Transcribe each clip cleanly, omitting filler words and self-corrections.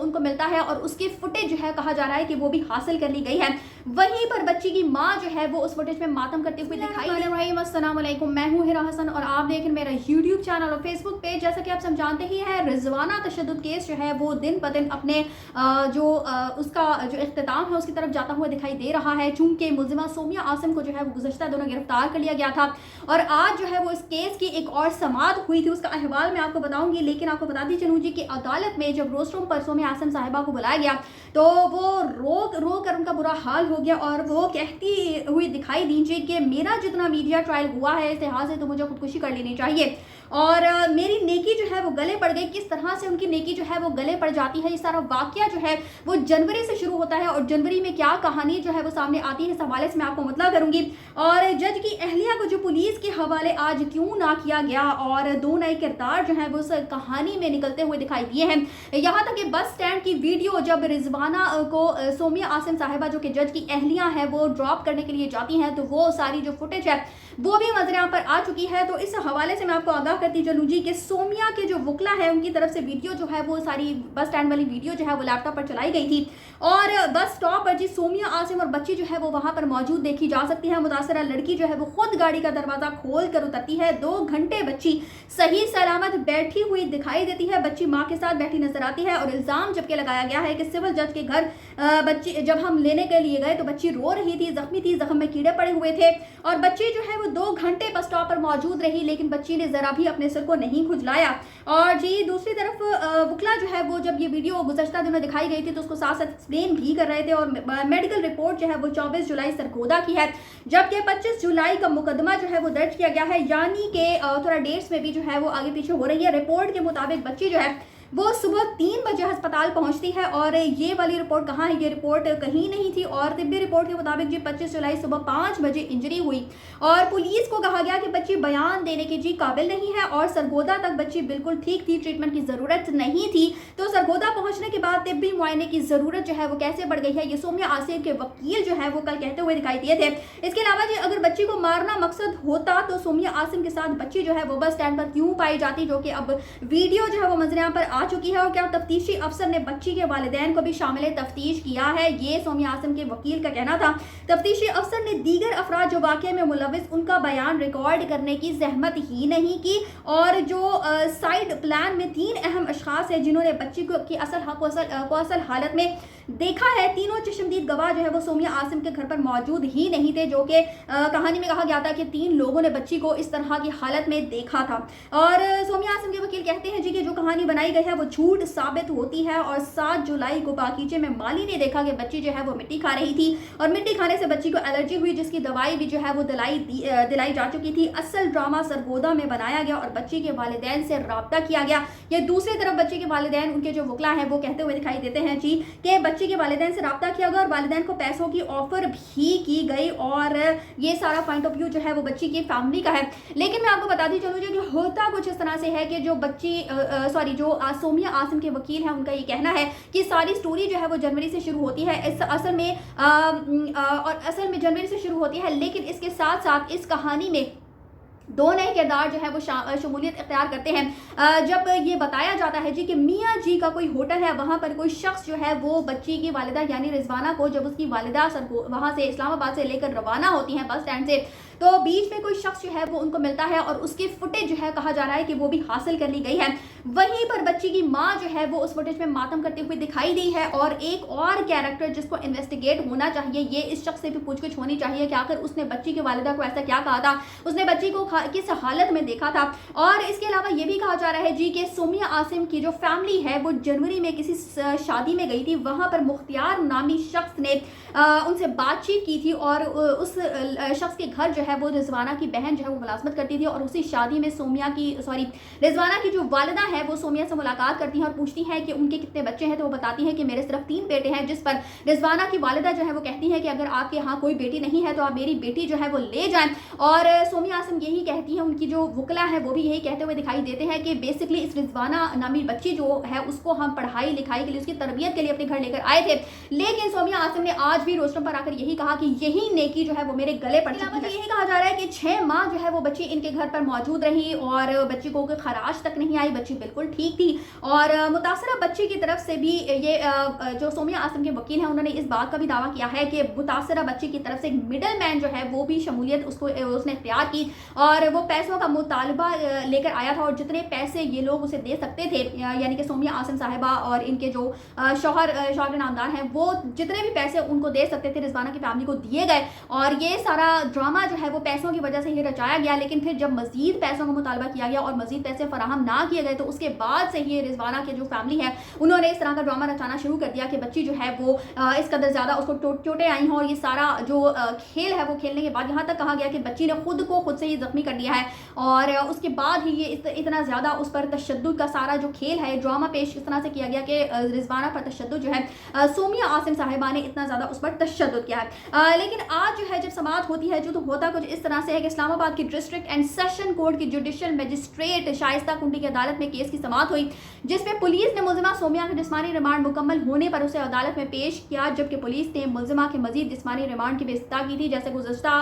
ان کو ملتا ہے اور اس کی فوٹیج جو ہے کہا جا رہا ہے کہ وہ بھی حاصل کر لی گئی ہے. وہیں پر بچی کی ماں جو ہے وہ اس فوٹیج میں ماتم کرتے ہوئے دکھائی دے رہی ہے. السلام علیکم, میں ہوں ہیرا حسن اور آپ دیکھ رہے ہیں میرا یوٹیوب چینل اور فیس بک پیج. جیسا کہ آپ سب جانتے ہی ہیں, رضوانہ تشدد کیس جو ہے وہ دن بدن اپنے اس کا جو اختتام ہے اس کی طرف جاتا ہوا دکھائی دے رہا ہے. چونکہ ملزمہ سومیہ عاصم کو جو ہے وہ گزشتہ دنوں گرفتار کر لیا گیا تھا اور آج جو ہے وہ اس کیس کی ایک اور سماعت ہوئی تھی. اس کا احوال میں آپ کو بتاؤں گی, لیکن آپ کو بتا دی چلوں جی کہ عدالت میں جب روز روم پر سومیہ عاصم صاحبہ کو بلایا گیا تو وہ رو کر ان کا برا حال ہو گیا اور وہ کہتی ہوئی دکھائی دی جی کہ میرا جتنا میڈیا ٹرائل ہوا ہے اس لحاظ سے تو مجھے خودکشی کر لینی چاہیے اور میری نیکی جو ہے وہ گلے پڑ گئی. کس طرح سے ان کی نیکی جو ہے وہ گلے پڑ جاتی ہے, یہ سارا واقعہ جو ہے وہ جنوری سے شروع ہوتا ہے اور جنوری میں کیا کہانی جو ہے وہ سامنے آتی ہے اس حوالے سے میں آپ کو مطلع کروں گی. اور جج کی اہلیہ کو جو پولیس کے حوالے آج کیوں نہ کیا گیا اور دو نئے کردار جو ہیں وہ اس کہانی میں نکلتے ہوئے دکھائی دیے ہیں. یہاں تک کہ بس سٹینڈ کی ویڈیو جب رضوانہ کو سومیہ عاصم صاحبہ جو کہ جج کی اہلیہ ہے وہ ڈراپ کرنے کے لیے جاتی ہیں تو وہ ساری جو فوٹیج ہے وہ بھی منظر عام پر آ چکی ہے. تو اس حوالے سے میں آپ کو آگاہ کرتی چلوں جی کہ سومیہ کے جو وکلا ہے ان کی طرف سے ویڈیو جو ہے وہ ساری بس سٹینڈ والی ویڈیو جو ہے وہ لیپ ٹاپ پر چلائی گئی تھی اور بس سٹاپ پر جی سومیہ عاصم اور بچی جو ہے وہ وہاں پر موجود دیکھی جا سکتی ہے. متاثرہ لڑکی جو ہے وہ خود گاڑی کا دروازہ کھول کر اترتی ہے. 2 گھنٹے بچی صحیح سلامت بیٹھی ہوئی دکھائی دیتی ہے. بچی ماں کے ساتھ بیٹھی نظر آتی ہے اور الزام جبکہ لگایا گیا ہے کہ سول جج کے گھر بچی جب ہم لینے کے لیے گئے تو بچی رو رہی تھی, زخمی تھی, زخم میں کیڑے پڑے ہوئے تھے اور بچی جو ہے وہ 2 گھنٹے بس سٹاپ پر موجود رہی لیکن بچی نے ذرا بھی اپنے سر کو نہیں کھجلایا. اور جی دوسری طرف وکلا جو ہے وہ جب یہ ویڈیو گزشتہ دنوں دکھائی گئی تھی تو اس کو ساتھ ساتھ ایکسپلین بھی کر رہے تھے اور میڈیکل رپورٹ جو ہے وہ 24 جولائی سرگودا کی ہے جبکہ 25 جولائی کا مقدمہ جو ہے وہ درج کیا گیا ہے, یعنی کہ تھوڑا ڈیٹس میں بھی جو ہے وہ آگے پیچھے ہو رہی ہے. رپورٹ کے مطابق بچی جو ہے وہ صبح 3 بجے ہسپتال پہنچتی ہے اور یہ والی رپورٹ کہاں ہے, یہ رپورٹ کہیں نہیں تھی. اور طبی رپورٹ کے مطابق جی 25 جولائی صبح 5 بجے انجری ہوئی اور پولیس کو کہا گیا کہ بچی بیان دینے کی جی قابل نہیں ہے اور سرگودا تک بچی بالکل ٹھیک تھی, ٹریٹمنٹ کی ضرورت نہیں تھی. تو سرگودا پہنچنے کے بعد طبی معائنے کی ضرورت جو ہے وہ کیسے بڑھ گئی ہے یہ سومیہ عاصم کے وکیل جو ہے وہ کل کہتے ہوئے دکھائی دیے تھے. اس کے علاوہ جی اگر بچی کو مارنا مقصد ہوتا تو سومیہ عاصم کے ساتھ بچی جو ہے وہ بس اسٹینڈ پر کیوں پائی جاتی, جو کہ اب ویڈیو جو ہے وہ منظر عام پر آ چکی ہے. اور کیا تفتیشی افسر نے بچی کے والدین کو بھی شامل تفتیش کیا ہے, یہ سومیہ عاصم کے وکیل کا کہنا تھا. تفتیشی افسر نے دیگر افراد جو واقعے میں ملوث ان کا بیان ریکارڈ کرنے کی زحمت ہی نہیں کی اور جو سائیڈ پلان میں 3 اہم اشخاص ہیں جنہوں نے بچی کو کی اصل حالت میں دیکھا ہے, تینوں چشمدید گواہ جو ہے وہ سومیہ عاصم کے گھر پر موجود ہی نہیں تھے, جو کہ کہانی میں کہا گیا تھا کہ 3 لوگوں نے بچی کو اس طرح کی حالت میں دیکھا تھا. اور سومیہ عاصم کے وکیل کہتے ہیں جی کہ جو کہانی بنائی گئی ہے وہ جھوٹ ثابت ہوتی ہے اور 7 جولائی کو باغیچے میں مالی نے دیکھا کہ بچی جو ہے وہ مٹی کھا رہی تھی اور مٹی کھانے سے بچی کو الرجی ہوئی جس کی دوائی بھی جو ہے وہ دلائی جا چکی تھی. اصل ڈرامہ سرگودا میں بنایا گیا اور بچی کے والدین سے رابطہ کیا گیا. یہ دوسری طرف بچی کے والدین ان کے جو وکلا ہیں وہ کہتے ہوئے دکھائی دیتے ہیں جی کہ بچی کے والدین سے رابطہ کیا گیا اور والدین کو پیسوں کی آفر بھی کی گئی اور یہ سارا پوائنٹ آف ویو جو ہے وہ بچی کی فیملی کا ہے. لیکن میں آپ کو بتاتی چلوں جی کہ ہوتا کچھ اس طرح سے ہے کہ جو بچی جو سومیہ عاصم کے وکیل ہیں ان کا یہ کہنا ہے کہ ساری سٹوری جو ہے وہ جنوری سے شروع ہوتی ہے اصل میں جنوری سے شروع ہوتی ہے, لیکن اس کے ساتھ ساتھ اس کہانی میں 2 نئے کردار جو ہے وہ شمولیت اختیار کرتے ہیں. جب یہ بتایا جاتا ہے جی کہ میاں جی کا کوئی ہوٹل ہے, وہاں پر کوئی شخص جو ہے وہ بچی کی والدہ یعنی رضوانہ کو جب اس کی والدہ وہاں سے اسلام آباد سے لے کر روانہ ہوتی ہیں بس اسٹینڈ سے تو بیچ میں کوئی شخص جو ہے وہ ان کو ملتا ہے اور اس کی فوٹیج جو ہے کہا جا رہا ہے کہ وہ بھی حاصل کر لی گئی ہے. وہیں پر بچی کی ماں جو ہے وہ اس فوٹیج میں ماتم کرتے ہوئے دکھائی دی ہے اور ایک اور کیریکٹر جس کو انویسٹیگیٹ ہونا چاہیے, یہ اس شخص سے بھی پوچھ گچھ ہونی چاہیے کہ آخر اس نے بچی کی والدہ کو ایسا کیا کہا تھا, اس نے بچی کو کس حالت میں دیکھا تھا. اور اس کے علاوہ یہ بھی کہا جا رہا ہے جی کہ سومیہ عاصم کی جو فیملی ہے وہ جنوری میں کسی شادی میں گئی تھی, وہاں پر مختار نامی شخص نے ان سے بات چیت کی تھی اور اس شخص کے گھر جو ہے وہ رضوانہ کی بہن جو ہے وہ ملازمت کرتی تھی اور اسی شادی میں رضوانہ کی جو والدہ ہے وہ سومیہ سے ملاقات کرتی ہیں اور پوچھتی ہیں کہ ان کے کتنے بچے ہیں, تو وہ بتاتی ہیں کہ میرے صرف 3 بیٹے ہیں, جس پر رضوانہ کی والدہ جو ہے وہ کہتی ہے کہ اگر آپ کے ہاں کوئی بیٹی نہیں ہے تو آپ میری بیٹی جو ہے وہ لے جائیں. اور سومیہ عاصم یہی कहती हैं, उनकी जो वकला है वो भी यही कहते हुए दिखाई देते हैं कि बेसिकली इस रिजवाना नामी बच्ची जो है उसको हम पढ़ाई लिखाई के लिए, उसकी तरबियत के लिए अपने घर लेकर आए थे, लेकिन सोमिया आसिम ने आज भी रोस्टम पर आकर यही कहा कि यही नेकी जो है वो मेरे गले पड़ चुकी है। यही कहा जा रहा है कि 6 माह जो है वो बच्ची इनके घर पर मौजूद रही और बच्ची को खराश तक नहीं आई, बच्ची बिल्कुल ठीक थी। और मुतासरा बच्ची की तरफ से भी ये जो सोमिया आसिम के वकील हैं उन्होंने इस बात का भी दावा किया है कि मुतासरा बच्ची की तरफ से एक मिडल मैन जो है वो भी शमूलियत उसने इख्तियार की और वो पैसों का मुतालबा लेकर आया था और जितने पैसे ये लोग उसे दे सकते थे, यानी कि सोमिया आसिम साहिबा और इनके जो शौहर नामदार हैं वो जितने भी पैसे उनको दे सकते थे रिजवाना की फैमिली को दिए गए और ये सारा ड्रामा जो है वो पैसों की वजह से ही रचाया गया। लेकिन फिर जब मजीद पैसों का मुतालबा किया गया और मजीद पैसे फराहम ना किए गए तो उसके बाद से ही रिजवाना के जो फैमिली है उन्होंने इस तरह का ड्रामा रचाना शुरू कर दिया कि बच्ची जो है वो इस कदर ज़्यादा उसको चोटें आई हैं और ये सारा जो खेल है वो खेलने के बाद यहाँ तक कहा गया कि बच्ची ने खुद से ही जख्मी कर दिया है और उसके बाद ही ये इतना ज़्यादा उस पर तशद्दुद का सारा जो खेल है ड्रामा पेश इस तरह से किया गया कि रिजवाना पर तशद्दुद जो है सोमिया आसिम साहिबा ने इतना ज़्यादा उस पर तशद्दुद किया है। लेकिन आज जो है जब समाअत होती है जो तो होता कुछ इस तरह से है कि इस्लामाबाद की डिस्ट्रिक्ट एंड सेशन कोर्ट की जुडिशियल मजिस्ट्रेट शाइस्ता कुंडी की अदालत में केस की समाअत हुई जिसमें पुलिस ने मुलजिमा सोमिया का जिस्मानी रिमांड मुकम्मल होने पर उसे अदालत में पेश किया, जबकि पुलिस ने मुलजिमा के मजीद जिस्मानी रिमांड की बेइज्जती की थी। जैसे गुज़श्ता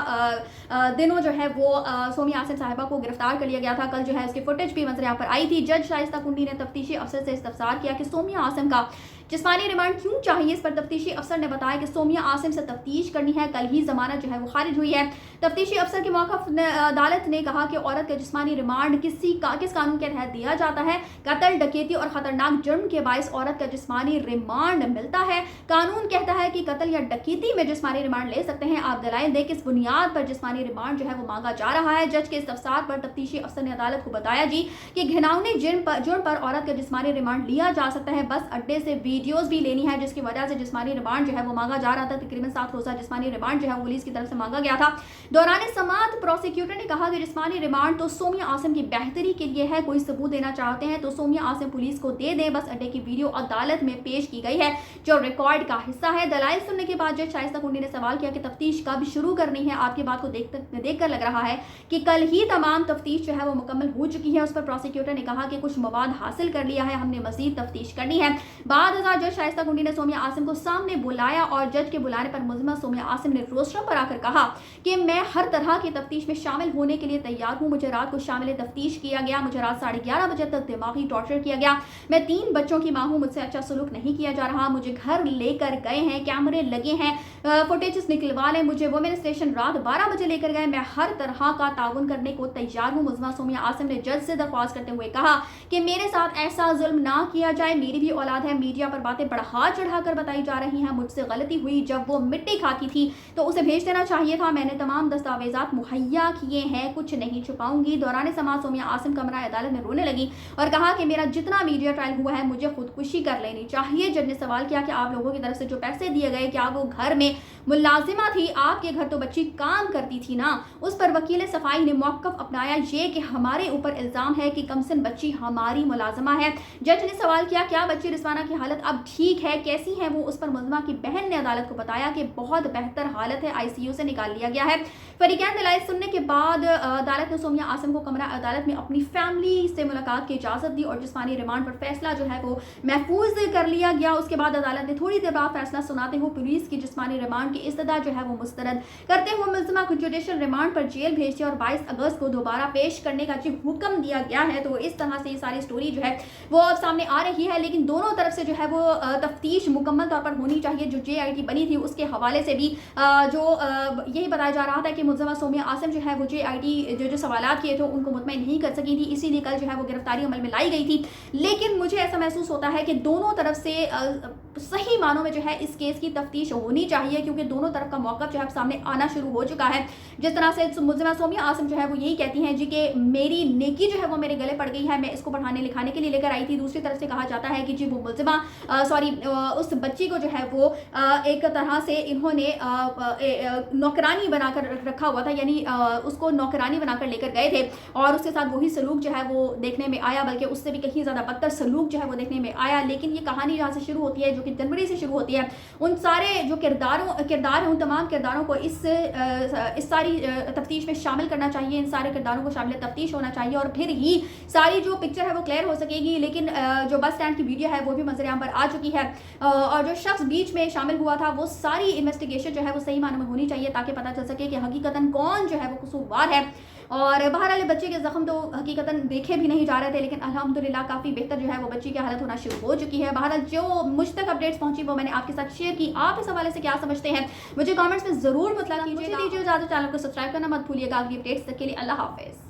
दिनों जो है वो सोमिया आसिम साहिबा को गिरफ्तार कर लिया गया था, कल जो है उसकी फुटेज भी मंजर यहाँ पर आई थी। जज शाइस्ता कुंडी ने तफ्तीशी अफसर से इस्तफसार किया कि सोमिया आसिम का जिस्मानी रिमांड क्यों चाहिए। इस पर तफ्तीशी अफसर ने बताया कि सोमिया आसिम से तफ्तीश करनी है, कल ही जमानत जो है वो खारिज हुई है। तफ्तीशी अफसर के मौक़िफ़ अदालत ने कहा कि औरत का जिस्मानी रिमांड किस कानून के तहत दिया जाता है। कत्ल, डकैती और ख़तरनाक जुर्म के बायस औरत का जिस्मानी रिमांड मिलता है। कानून कहता है कि कत्ल या डकैती में जिस्मानी रिमांड ले सकते हैं। आप दलाइल दें किस बुनियाद पर जिस्मानी रिमांड जो है वो मांगा जा रहा है। जज के इस्तफसार पर तफ्तीशी अफसर ने अदालत को बताया जी कि घिनौने जुर्म पर औरत का जिस्मानी रिमांड लिया जा सकता है, बस अड्डे से वीडियोस भी लेनी है, जिसकी वजह से जिस्मानी रिमांड जो है वो मांगा जा रहा था। तकरीबन 7 रोज़ा जिस्मानी रिमांड जो है पुलिस की तरफ से मांगा गया था। दौरान समाअत प्रोसिक्यूटर ने कहा कि जिस्मानी रिमांड तो सोमिया आसिम की बेहतरी के लिए है, कोई सबूत देना चाहते हैं तो सोमिया आसिम पुलिस को दे दें, बस अड्डे की वीडियो अदालत में पेश की गई है जो रिकॉर्ड का हिस्सा है। दलाइल सुनने के बाद जज शाइस्ता कुंडी ने सवाल किया कि तफ्तीश कब शुरू करनी है। आपकी बात को देखकर लग रहा है कि कल ही तमाम तफ्तीश जो है वो मुकम्मल हो चुकी है। उस पर प्रोसिक्यूटर ने कहा कि कुछ मवाद हासिल कर लिया है, हमने मजीद तफ्तीश करनी है। बाद जज शाइस्ता कुंडी ने सोमिया आसिम को सामने बुलाया और जज के बुलाने पर मुलजिमा सोमिया आसिम ने रोस्टम पर आकर कहा कि मैं हर तरह की तफ्तीश में शामिल होने के लिए तैयार हूँ। मुझे रात को शामिल तफ्तीश किया गया, मुझे रात 11:30 बजे तक दिमागी टॉर्चर किया गया। मैं 3 बच्चों की माँ हूँ, मुझसे अच्छा सलूक नहीं किया जा रहा। मुझे घर लेकर गए हैं, कैमरे लगे हैं, फुटेजेस निकलवा लें। मुझे वुमेन स्टेशन रात 12 बजे लेकर गए। मैं हर तरह का ताउन करने को तैयार हूँ। मुलजिमा सोमिया आसिम ने जज से दरख्वास्त करते हुए कहा कि मेरे साथ ऐसा जुल्म ना किया जाए, मेरी भी औलाद है। मीडिया पर बातें बढ़ा चढ़ाकर बताई जा रही हैं, मुझसे गलती हुई, जब वो मिट्टी खाती थी तो उसे भेज देना चाहिए था। मैंने तमाम दस्तावेजात मुहैया किए हैं, कुछ नहीं छुपाऊंगी। दौरान समाअत सोमिया आसिम कमरा अदालत में रोने लगी और कहा कि मेरा जितना मीडिया ट्रायल हुआ है मुझे खुदकुशी कर लेनी चाहिए। जज ने सवाल किया कि आप लोगों की तरफ से जो पैसे दिए गए क्या वो घर में मुलाजिमा थी? आपके घर तो बच्ची काम करती थी ना। उस पर वकील सफाई ने मौक़िफ़ अपनाया ये कि हमारे ऊपर इल्ज़ाम है कि कमसन बच्ची हमारी मुलाजिमा है। जज ने सवाल किया क्या बच्ची रिजवाना की हालत अब ठीक है, कैसी है वो? उस पर मुलजिमा की बहन ने अदालत को बताया कि बहुत बेहतर हालत है, ICU से निकाल लिया गया है। फरीकैन दलाइल सुनने के बाद अदालत ने सोमिया आसिम को कमरा अदालत में अपनी फैमिली से मुलाकात की इजाज़त दी और जिस्मानी रिमांड पर फैसला जो है वो महफूज कर लिया गया। उसके बाद अदालत ने थोड़ी देर बाद फैसला सुनाते हुए पुलिस की जिस्मानी रिमांड की इस्तदा जो है वो मुस्तरद करते हुए मुलजिमा को जुडिशियल रिमांड पर जेल भेज दिया और 22 अगस्त को दोबारा पेश करने का जो हुक्म दिया गया है। तो इस तरह से ये सारी स्टोरी जो है वो अब सामने आ रही है, लेकिन दोनों तरफ से जो है वो तफ्तीश मुकम्मल तौर पर होनी चाहिए। जो JIT बनी थी उसके हवाले से भी यही बताया जा रहा था कि मुलजिमा सोमिया आसिम जो है वो JIT जो सवालात किए थे उनको मुतमईन नहीं कर सकी थी, इसीलिए कल जो है वो गिरफ्तारी अमल में लाई गई थी। लेकिन मुझे ऐसा महसूस होता है कि दोनों तरफ से सही मानों में जो है इस केस की तफ्तीश होनी चाहिए, क्योंकि दोनों तरफ का मौक़िफ़ जो है सामने आना शुरू हो चुका है। जिस तरह से मुलजिमा सोमिया आसिम जो है वो यही कहती हैं जी कि मेरी नेकी जो है वो मेरे गले पड़ गई है, मैं इसको पढ़ाने लिखाने के लिए लेकर आई थी। दूसरी तरफ से कहा जाता है कि जी वो मुलजिमा सॉरी उस बच्ची को जो है वो एक तरह से इन्होंने नौकरानी बनाकर रखा हुआ था, यानी उसको नौकरानी बनाकर लेकर गए थे और उसके साथ वही सलूक जो है वो देखने में आया, बल्कि उससे भी कहीं ज़्यादा बदतर सलूक जो है वो देखने में आया। लेकिन ये कहानी जहाँ से शुरू होती है, जो कि जनवरी से शुरू होती है, उन सारे जो किरदार हैं उन तमाम किरदारों को इस सारी तफ्तीश में शामिल करना चाहिए, इन सारे किरदारों को शामिल तफ्तीश होना चाहिए और फिर ही सारी जो पिक्चर है वो क्लियर हो सकेगी। लेकिन जो बस स्टैंड की वीडियो है वो भी मंजर-ए-आम पर आ चुकी है और जो शख्स बीच में शामिल हुआ था वो सारी इन्वेस्टिगेशन जो है वो सही मानों में होनी चाहिए ताकि पता चल सके कि हकीकतन कौन जो है वो कसूरवार है। और बहरहाल बच्चे के ज़ख्म तो हकीकतन देखे भी नहीं जा रहे थे, लेकिन अल्हम्दुलिल्लाह काफ़ी बेहतर जो है वो बच्ची की हालत होना शुरू हो चुकी है। बहरहाल जो मुझ तक अपडेट्स पहुंची वो मैंने आपके साथ शेयर की। आप इस हवाले से क्या समझते हैं मुझे कमेंट्स में ज़रूर बतला कीजिएगा। चैनल को सब्सक्राइब करना मत भूलिएगा। अगली अपडेट्स तक के लिए अल्लाह हाफिज़।